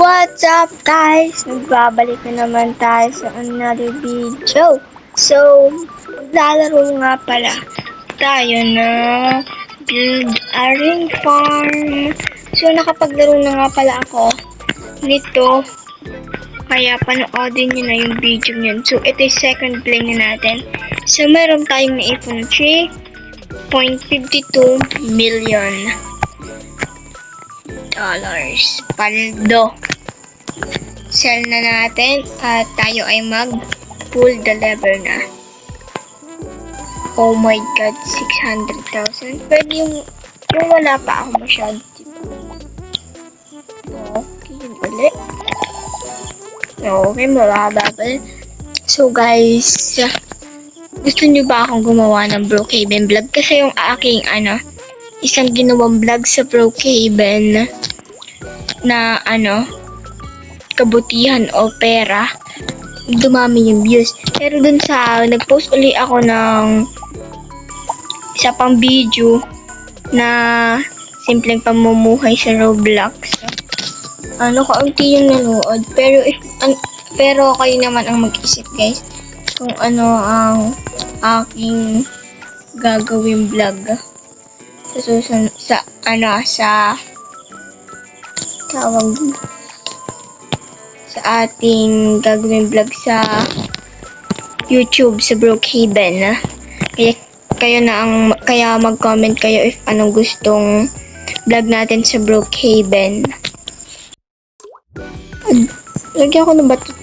What's up guys? Nagbabalik na naman tayo sa another video. So, maglalaro nga pala tayo na Build a Ring Farm. So, nakapaglaro na nga pala ako nito. Kaya panoodin nyo na yung video nyo. So, ito yung second play na natin. So, meron tayong naipon 3.52 million dollars. Paldo. Sell na natin at tayo ay mag-pull the lever na. Oh my god, 600,000. Pwede yung wala pa ako masyado. Okay, yun ulit. Okay, mababa pa. So guys, gusto nyo ba akong gumawa ng Brookhaven vlog? Kasi yung aking isang ginawang vlog sa Brookhaven na kabutihan o pera, dumami yung views. Pero dun sa nag-post uli ako ng isa pang video na simpleng pamumuhay sa Roblox. Kaunti yung nanood. Pero kayo naman ang mag-isip guys kung ano ang aking gagawin vlog sa susunod sa ating gagawin vlog sa YouTube sa Brookhaven. Kaya mag-comment kayo if anong gustong vlog natin sa Brookhaven. Lagyan ko na ba ito?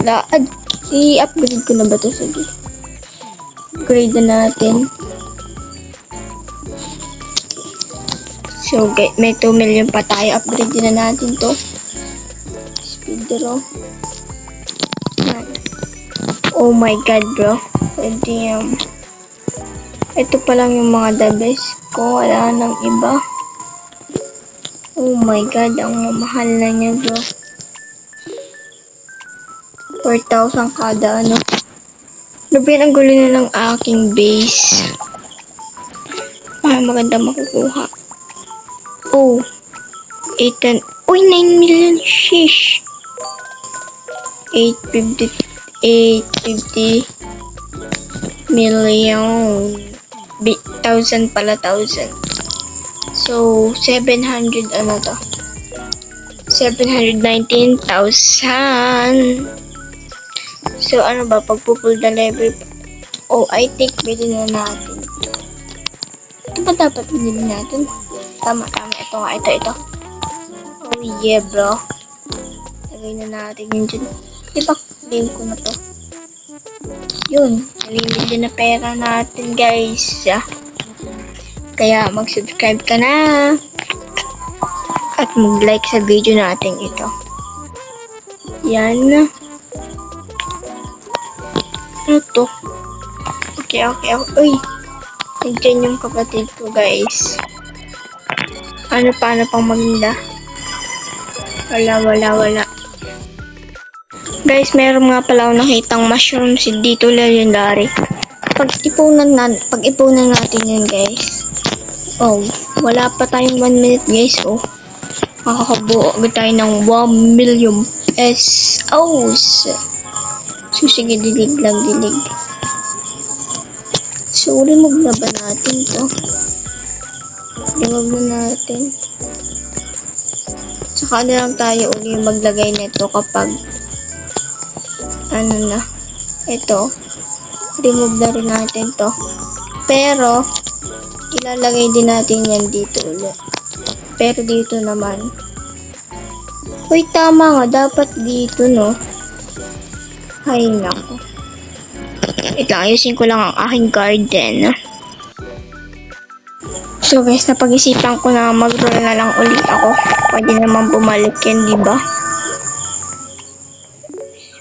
I-upgrade ko na ba ito? Sige. Upgrade na natin. So, may 2 million pa tayo. Upgrade na natin to. Speed draw. Oh my god, bro. Pwede yung... Ito pa lang yung mga the best ko. Wala nang iba. Oh my god, ang mamahal na niya, bro. 4,000 kada, Labihan ang gulo na ng aking base. Maganda makukuha. Oh, 8 uy, 9 million, shish. 850 million. 1,000 pala, 1,000. So, 700, 719,000. So, pagpupull the lever. Oh, I think pwede na natin. Ito ba dapat binili natin? Tama. Ito. Oh, yeah, bro. Lagay na natin yun dyan. Diba, claim ko na to. Yun, nalimili na pera natin, guys. Kaya, mag-subscribe ka na. At mag-like sa video natin ito. Yan. Ano to? Okay. Uy, nandiyan yung kapatid ko, guys. Paano pang maganda? Wala. Guys, meron nga pala ako nakitang mushrooms dito, legendary. Pag-ipunan natin yun, guys. Oh, wala pa tayong 1 minute, guys. Oh, makakabuo agad tayo ng 1 million pesos. So, sige, dilig. So, remove na ba natin to? Remove na natin. Saka na lang tayo uli maglagay nito kapag ito. Remove na rin natin to. Pero, ilalagay din natin yan dito ulit. Pero dito naman. Uy, tama nga. Dapat dito, Ay, nako. Ito, ayusin ko lang ang aking garden. So guys, napag-isipan ko na mag-roll na lang ulit ako. Pwede naman bumalik yan, diba?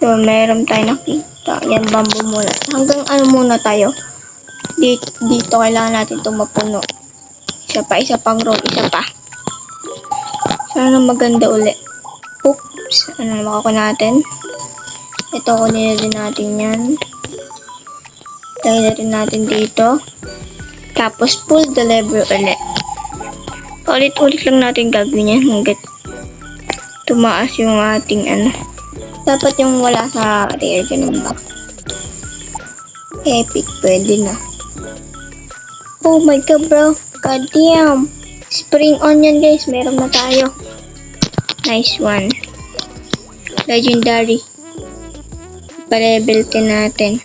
So, meron tayo nakita. Yan, bamboo muna. Hanggang muna tayo. Dito kailangan natin ito mapuno. Isa pang roll, isa pa. Sana maganda ulit. Oops, makakuha natin. Ito, kunin na din natin yan. Lagay na rin natin dito. Tapos, pull the lever ulit. Ulit-ulit lang natin gagawin yan hanggat tumaas yung ating ano. Dapat yung wala sa rare, ganun ba? Epic, pwede na. Oh my god, bro. God damn. Spring onion, guys. Meron na tayo. Nice one. Legendary. Pa-level 10 natin.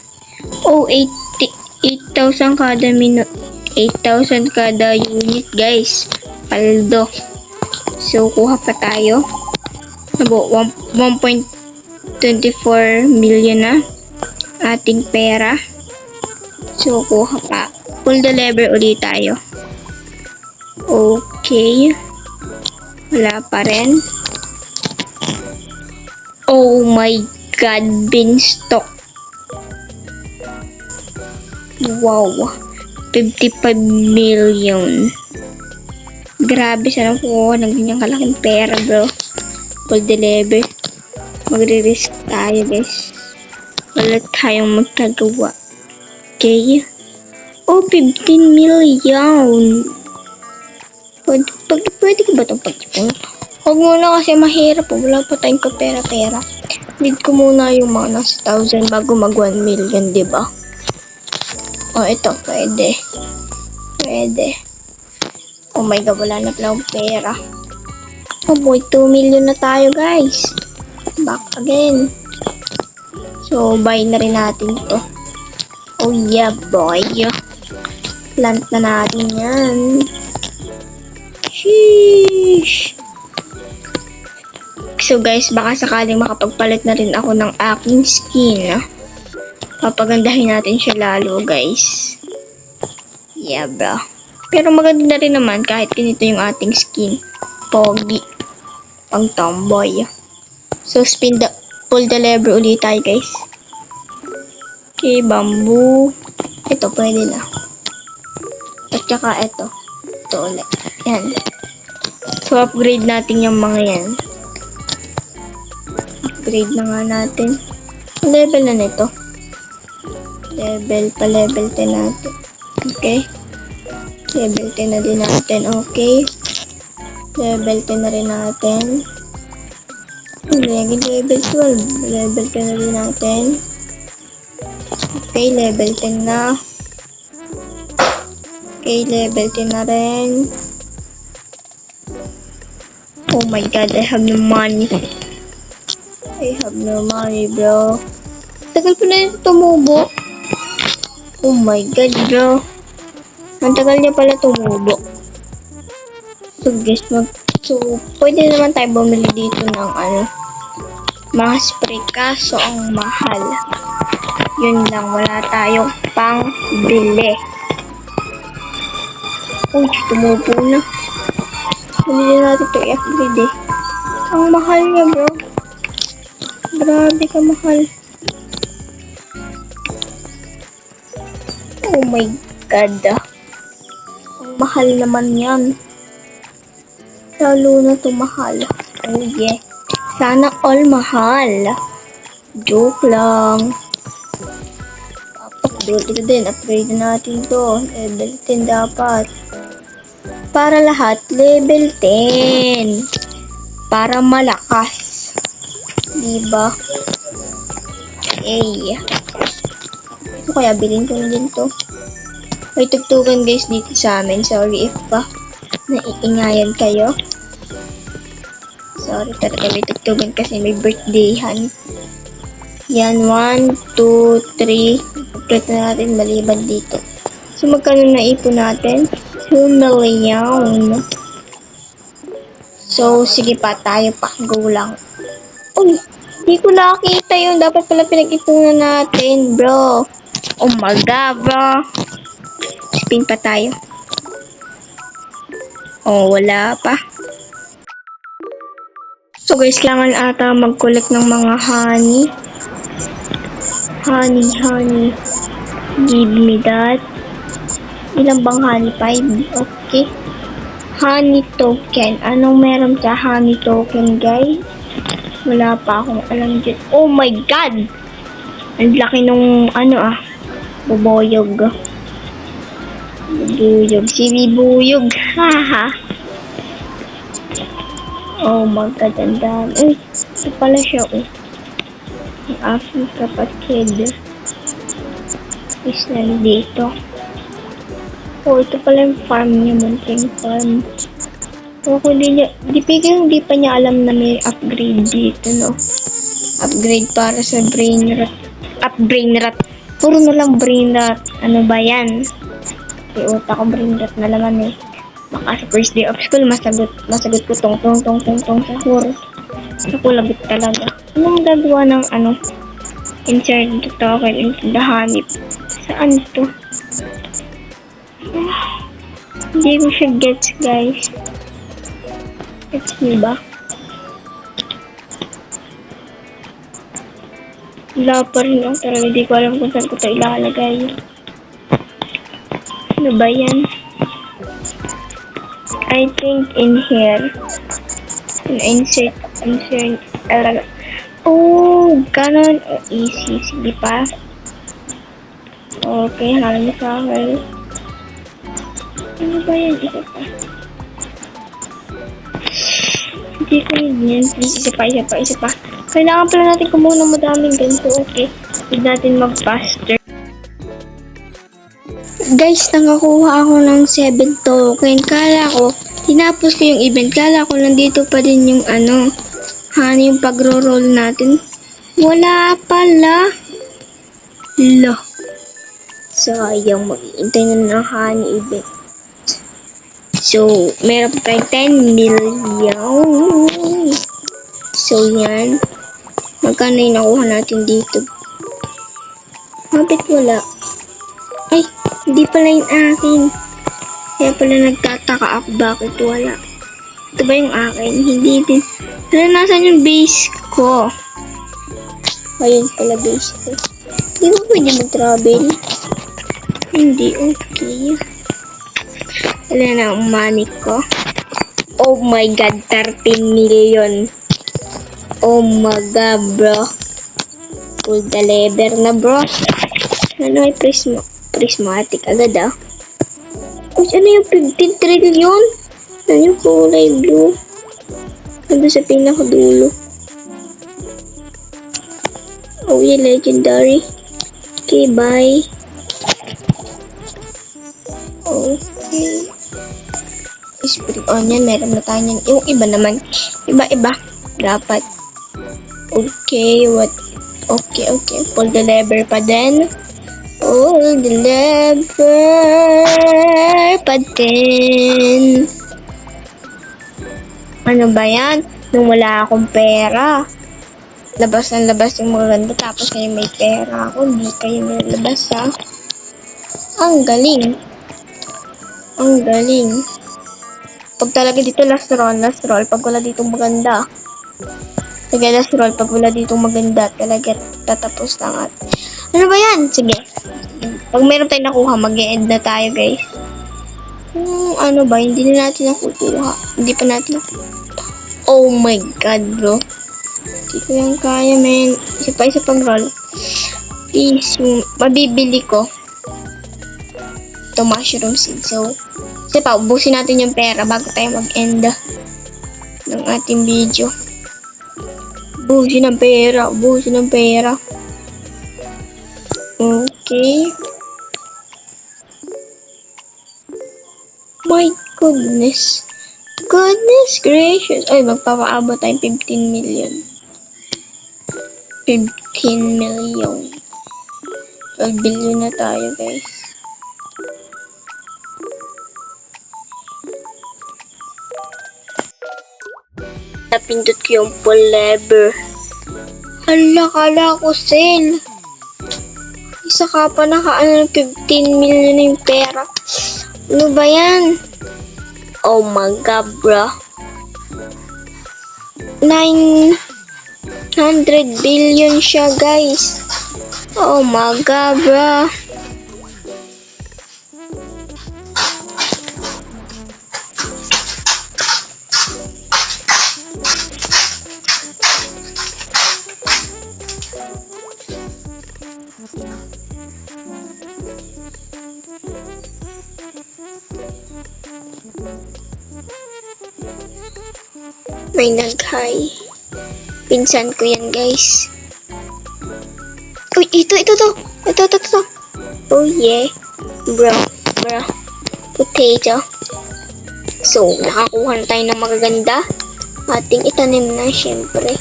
Oh, 8,000 kada minute. 8,000 kada unit, guys. Paldo. So, kuha pa tayo. 1.24 million na ating pera. So, kuha pa. Pull the lever ulit tayo. Okay. Wala pa rin. Oh my god, beanstalk. Wow. 55 million. Grabe, sana kukuha ng ganyang kalaking pera, bro. Pull the lever. Magre-risk tayo, guys. Wala tayong magkagawa. Okay. Oh, 15 million. Pwede ko ba itong pag-ipon? Huwag muna kasi mahirap. Wala pa tayong kapera-pera. Need ko muna yung mga nasa 1,000 bago mag 1 million, diba? Oh, ito. Pwede. Pwede. Oh my god, wala na pala akong pera. Oh boy, 2 million na tayo, guys. Back again. So, buy na rin natin ito. Oh yeah, boy. Plant na natin yan. Sheesh. So guys, baka sakaling makapagpalit na rin ako ng aking skin. Papagandahin natin siya lalo, guys. Yeah, bro. Pero maganda na rin naman kahit ganito yung ating skin. Pogi. Pang tomboy. So, pull the lever ulit tayo, guys. Okay, bamboo. Ito, pwede na. At saka ito. Ito ulit. Yan. So, upgrade natin yung mga yan. Upgrade na nga natin. Level na nito. Level 10 natin. Okay. Level 10 na din natin. Okay. Level 10 na rin natin. Level 12. Level 10 na rin natin. Okay, level 10 na. Okay, level 10 na rin. Oh my god, I have no money. I have no money, bro. Tagal pa na yung tumubo. Oh my god, bro. Ang tagal niya pala tumubo. So, guys, pwede naman tayo bumili dito ng mga spray, kaso ang mahal. Yun lang, wala tayong pang bili. Uy, tumubo na. Bumili natin ito i-upgrade eh. Ang mahal niya, bro. Grabe ka mahal. Oh my god. Ang mahal naman yan. Lalo na ito mahal. Oh yeah. Sana all mahal. Joke lang. Upgrade ito din. Upgrade natin to. Level 10 dapat. Para lahat, level 10. Para malakas. Diba? Eh. Ito kaya, bilhin ko na din to. May tugtugan guys dito sa amin. Sorry if naiingayan kayo. Sorry talaga, may tugtugan kasi may birthdayhan. Yan, 1, 2, 3. Complete na natin maliban dito. So, magkano naipon natin? 2 million. So, sige pa, tayo pa. Go lang. Uy, di ko nakakita yun. Dapat pala pinag-ipunan natin, bro. Oh my god, bro. Spin pa tayo. Oh, wala pa. So guys, kailangan ata mag-collect ng mga honey. Honey. Give me that. Ilang bang honey? 5. Okay. Honey token. Anong meron sa honey token, guys? Wala pa akong alam dyan. Oh my god! Ang laki nung bubuyog. Si Bibuyog. Haha. Oh, magkagandaan. Uy, ito pala siya, oh. Ang aking kapatid is nandito. Oh, ito pala yung farm niya, munting farm. Oh, hindi pa niya alam na may upgrade dito, no? Upgrade para sa brain rot. Brain rot. Puro na lang brain rot. Ano ba yan? May utak ko brain rot na naman eh. Baka sa first day of school, masagot ko tong sahur. Ako lagot talaga. Anong gagawa ng insert the token into the honey? Saan to? Hindi ko siya gets, guys. Gets niyo ba? Wala pa rin ako talaga. Hindi ko alam kung saan ko ito ilalagay. Ano ba yan? I think in here. Insert. Oh, ganon. Oh, easy. Sige pa. Okay, halang sa akin. Ano ba yan? Isa pa. Hindi ko yun. Please, isa pa. Kailangan pala natin kumuha ng madaming ganito. Okay. Huwag natin mag-faster. Guys, nakakuha ako ng 7 token. Kala ko, tinapos ko yung event. Kala ko, nandito pa din yung yung pagro-roll natin. Wala pala. Lo. Sayang, mag-iintay na ng honey event. So, meron pa tayong 10 million. So, yan. Magkano yung nakuha natin dito? Mabit wala. Ay, hindi pala yung akin. Kaya pala nagtataka ako bakit wala. Ito ba yung akin? Hindi din. Pero nasan yung base ko? Ayun pala base ko. Hindi ko pwede mag-travel. Hindi, okay. Wala na ang money ko. Oh my god, 13 million. Oh my god, bro. Pull the lever na, bro. Ano ay prismatic agad, ah. Uy, ano yung 15 trillion? Ano yung kulay blue? Ano sa pinakadulo? Oh, yeah, legendary. Okay, bye. Okay. Spring onion, meron na tayo yan. Yung iba naman. Iba. Dapat. Okay, what? Okay. Pull the lever pa din. Pull the lever pa din. Ano ba yan? Nung wala akong pera. Labas yung maganda. Tapos ngayon may pera ako. Hindi kayo nilabas, ha? Ang galing. Pag talaga dito last roll. Pag wala dito maganda. Last roll. Pag wala dito maganda. Talaga tatapos na nga. Ano ba yan? Sige. Pag meron tayong nakuha, mag-e-end na tayo, guys. Ano ba? Hindi na natin nakukuha. Hindi pa natin nakukuha. Oh my god, bro. Hindi ko yan kaya, man. Isa pang roll. Please, mabibili ko. Ito, mushroom seed. So, kasi pa, ubusin natin yung pera bago tayo mag-end ng ating video. Ubusin ng pera. Okay. My goodness. Goodness gracious. Ay, magpapaabot tayo 15 million. 15 million. 12 billion na tayo, guys. Napindot ko yung pull lever. Hala, kala ko sale. Isa ka pa 15 million na yung pera. Ano ba yan? Oh my god, bro. 900 billion siya, guys. Oh my god, bro. May nag-hi. Pinsan ko yan, guys. Uy, ito. Ito. Oh, yeah. Bro. Potato. So, nakakuha na tayo ng magaganda. Ating itanim na, syempre.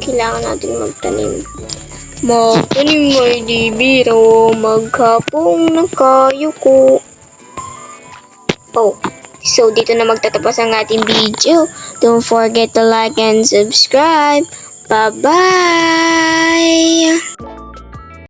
Kailangan natin magtanim. Magtanim ay di biro, maghapong nakayuko. Oh, so dito na magtatapos ang ating video. Don't forget to like and subscribe. Bye-bye!